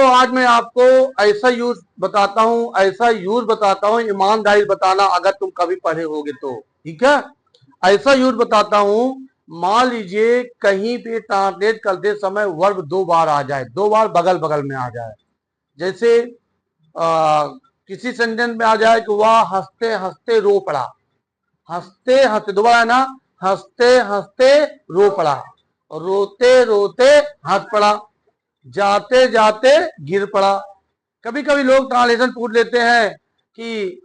आज मैं आपको ऐसा यूज बताता हूं, ईमानदारी बताना, अगर तुम कभी पढ़े होगे तो। ठीक है, ऐसा यूज बताता हूं। मान लीजिए कहीं पे ट्रांसलेट करते समय वर्ब 2 बार आ जाए, 2 बार बगल बगल में आ जाए। जैसे किसी सेंटेंस में आ जाए कि वह हंसते हंसते रो पड़ा, हंसते हंसते, दोबारा है ना, हंसते हंसते रो पड़ा, रोते रोते हंस पड़ा, जाते जाते गिर पड़ा। कभी कभी लोग ट्रांसलेशन पूछ लेते हैं कि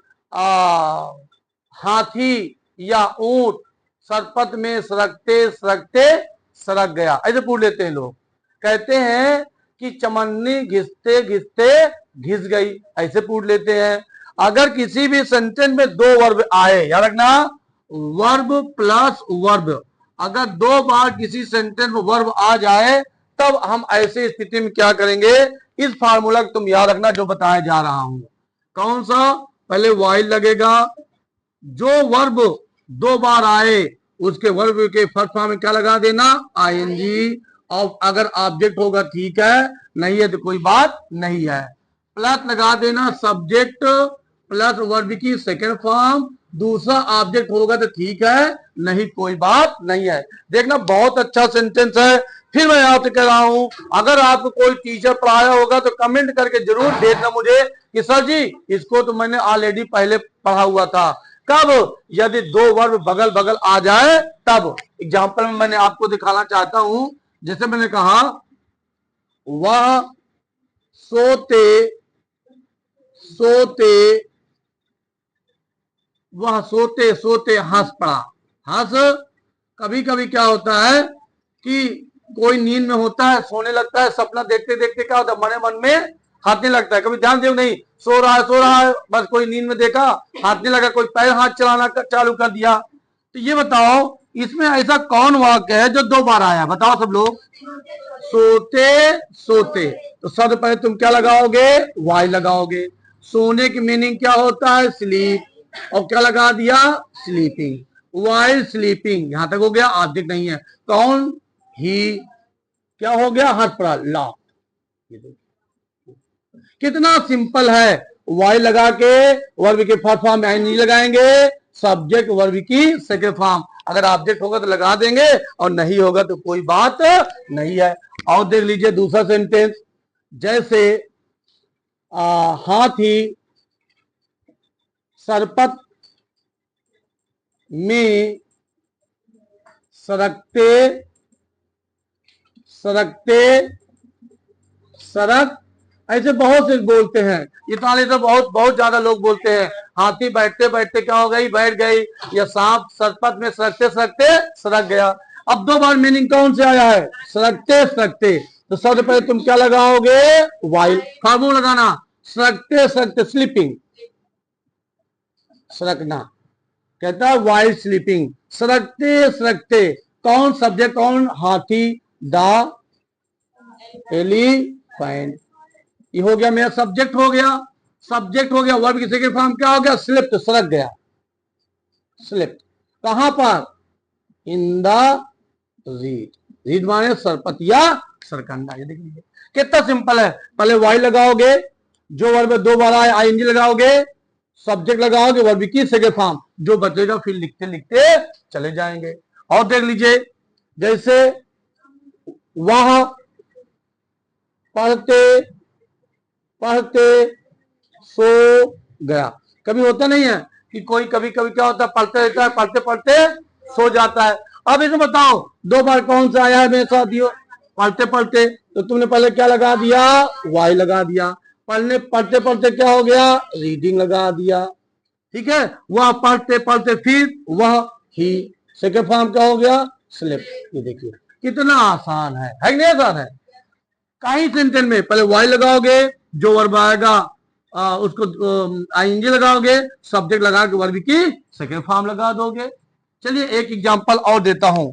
हाथी या ऊंट सरपत में सरकते सरकते सरक गया, ऐसे पूछ लेते हैं लोग। कहते हैं कि चमन्नी घिसते घिसते घिस गई, ऐसे पूछ लेते हैं। अगर किसी भी सेंटेंस में 2 वर्ब आए, याद रखना, वर्ब प्लस वर्ब, अगर 2 बार किसी सेंटेंस में वर्ब आ जाए, तब हम ऐसी स्थिति में क्या करेंगे, इस फार्मूला को तुम याद रखना जो बताया जा रहा हूं। कौन सा? पहले वाइल लगेगा, जो वर्ब 2 बार आए उसके वर्ब के फर्स्ट फॉर्म में क्या लगा देना, आईएनजी। और अगर ऑब्जेक्ट होगा ठीक है, नहीं है तो कोई बात नहीं है। प्लस लगा देना सब्जेक्ट प्लस वर्ब की सेकंड फॉर्म, दूसरा ऑब्जेक्ट होगा तो ठीक है, नहीं कोई बात नहीं है। देखना बहुत अच्छा सेंटेंस है। फिर मैं आपसे कह रहा हूं, अगर आपको कोई टीचर पढ़ाया होगा तो कमेंट करके जरूर भेजना मुझे कि सर जी इसको तो मैंने ऑलरेडी पहले पढ़ा हुआ था। कब? यदि 2 वर्ब बगल बगल आ जाए तब। एग्जाम्पल में मैंने आपको दिखाना चाहता हूं। जैसे मैंने कहा वह सोते सोते वह सोते सोते हंस पड़ा। हंस, कभी कभी क्या होता है कि कोई नींद में होता है, सोने लगता है, सपना देखते देखते क्या होता है, मने मन में हंसने लगता है। कभी ध्यान दो, नहीं सो रहा है, बस कोई नींद में देखा हंसने लगा, कोई पैर हाथ चलाना चालू कर दिया। तो ये बताओ इसमें ऐसा कौन वाक्य है जो 2 बार आया, बताओ सब लोग। सोते सोते, तो सबसे पहले तुम क्या लगाओगे, वाई लगाओगे। सोने की मीनिंग क्या होता है, स्लीप, और क्या लगा दिया, स्लीपिंग, वाइल स्लीपिंग। यहां तक हो गया, ऑब्जेक्ट नहीं है। कौन? ही। क्या हो गया, हंस पड़ा, ला। कितना सिंपल है। वाई लगा के वर्ब के फर्स्ट फॉर्म में नहीं लगाएंगे, सब्जेक्ट वर्ब की सेकंड फॉर्म, अगर ऑब्जेक्ट होगा तो लगा देंगे और नहीं होगा तो कोई बात नहीं है। और देख लीजिए दूसरा सेंटेंस, जैसे हाथी सरपत में सरकते सरकते सरक, ऐसे बहुत से बोलते हैं। ये तो बहुत बहुत ज्यादा लोग बोलते हैं। हाथी बैठते बैठते क्या हो गई, बैठ गई, या सांप सरपत में सरकते सरकते सरक गया। अब 2 बार मीनिंग कौन से आया है, सरकते सरकते। तो सबसे पहले तुम क्या लगाओगे, वाइल, फार्मूला लगाना, सरकते सरकते, स्लीपिंग, सरकना, कहता है वाइल स्लीपिंग, सरकते सरकते। कौन सब्जेक्ट, कौन, हाथी, द एलिफेंट। ये हो गया मेरा सब्जेक्ट, हो गया सब्जेक्ट, हो गया। वर्ब की सेकंड फॉर्म क्या हो गया, स्लिप्ड, सरक गया, स्लिप्ड। कहां पर, इन द रीड, रीड माने सरपत या सरकंडा। ये देख लीजिए कितना सिंपल है। पहले वाई लगाओगे, जो वर्ब 2 बार आए आईएनजी लगाओगे, सब्जेक्ट लगाओगे, वर्ब की सेकंड फॉर्म, जो बचेगा फिर लिखते लिखते चले जाएंगे। और देख लीजिए, जैसे वह पढ़ते पढ़ते सो गया। कभी होता नहीं है कि कोई कभी कभी क्या होता है, पढ़ते रहता है, पढ़ते पढ़ते सो जाता है। अब इसे बताओ 2 बार कौन सा आया है मेरे साथियों, पढ़ते पढ़ते, तो तुमने पहले क्या लगा दिया, वाई लगा दिया। पढ़ने पढ़ते पढ़ते क्या हो गया, रीडिंग लगा दिया। ठीक है, वह पढ़ते पढ़ते, फिर वह ही, सेकंड फॉर्म क्या हो गया, स्लिप। ये देखिए कितना आसान है कि नहीं आसान है। कई सेंटेंस में पहले वाई लगाओगे, जो वर्ब आएगा उसको आईएनजी लगाओगे, सब्जेक्ट लगा के वर्ब की सेकंड फॉर्म लगा दोगे। चलिए एक एग्जांपल और देता हूं,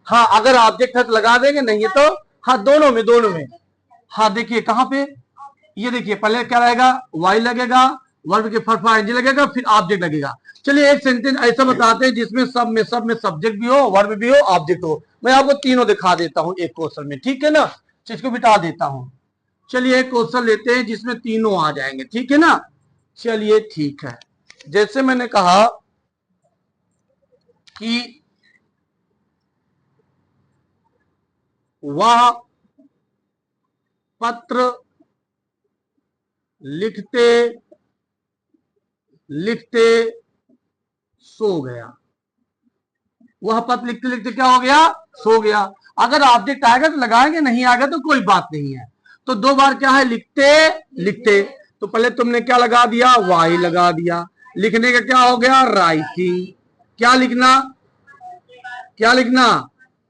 हाँ अगर ऑब्जेक्ट है तो लगा देंगे, नहीं है तो हाँ दोनों में। हाँ देखिए कहां पे, ये देखिए पहले क्या रहेगा, वाई लगेगा, वर्ब के फर्स्ट एनजी लगेगा, फिर ऑब्जेक्ट लगेगा। चलिए एक सेंटेंस ऐसा बताते हैं जिसमें सब में सब्जेक्ट भी हो, वर्ब भी हो, ऑब्जेक्ट हो। मैं आपको तीनों दिखा देता हूं एक क्वेश्चन में, ठीक है ना। इसको बिठा देता हूं। चलिए एक क्वेश्चन लेते हैं जिसमें तीनों आ जाएंगे, ठीक है ना। चलिए ठीक है, जैसे मैंने कहा कि वह पत्र लिखते लिखते सो गया। वह पत्र लिखते लिखते क्या हो गया, सो गया। अगर ऑब्जेक्ट आएगा तो लगाएंगे, नहीं आएगा तो कोई बात नहीं है। तो दो बार क्या है, लिखते लिखते, तो पहले तुमने क्या लगा दिया, वाई लगा दिया। लिखने का क्या हो गया, राइटिंग। क्या लिखना, क्या लिखना,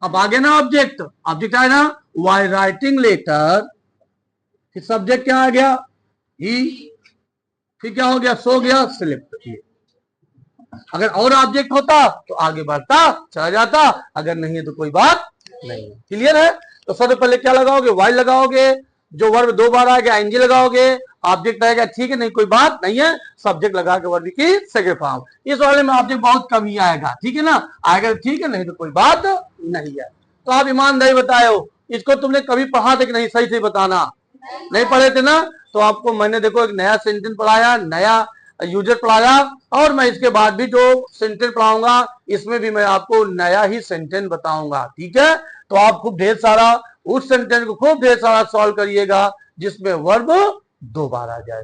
अब आ गया ना ऑब्जेक्ट, ऑब्जेक्ट आया ना, वाई राइटिंग लेटर। फिर सब्जेक्ट क्या आ गया, ही। फिर क्या हो गया, सो गया, स्लिप। अगर और ऑब्जेक्ट होता तो आगे बढ़ता चला जाता, अगर नहीं है तो कोई बात नहीं। क्लियर है। तो सबसे पहले क्या लगाओगे, वाई लगाओगे। जो वर्ब दो बार आएगा एनजी लगाओगे। ऑब्जेक्ट आएगा, ठीक है, नहीं कोई बात नहीं है, सब्जेक्ट लगा के वर्ब की सेकंड फॉर्म। इस वाले में ऑब्जेक्ट बहुत कम ही आएगा, ठीक है ना। आएगा तो ठीक है, नहीं तो कोई बात नहीं है। तो आप ईमानदारी बताओ, इसको तुमने कभी पढ़ा था कि नहीं, सही से बताना। नहीं पढ़े थे ना। तो आपको मैंने देखो एक नया सेंटेंस पढ़ाया, नया यूजर पढ़ाया, और मैं इसके बाद भी जो सेंटेंस पढ़ाऊंगा इसमें भी मैं आपको नया ही सेंटेंस बताऊंगा, ठीक है। तो आप खूब ढेर सारा उस सेंटेंस को खूब ढेर सारा सॉल्व करिएगा जिसमें वर्ब दो बार आ जाए।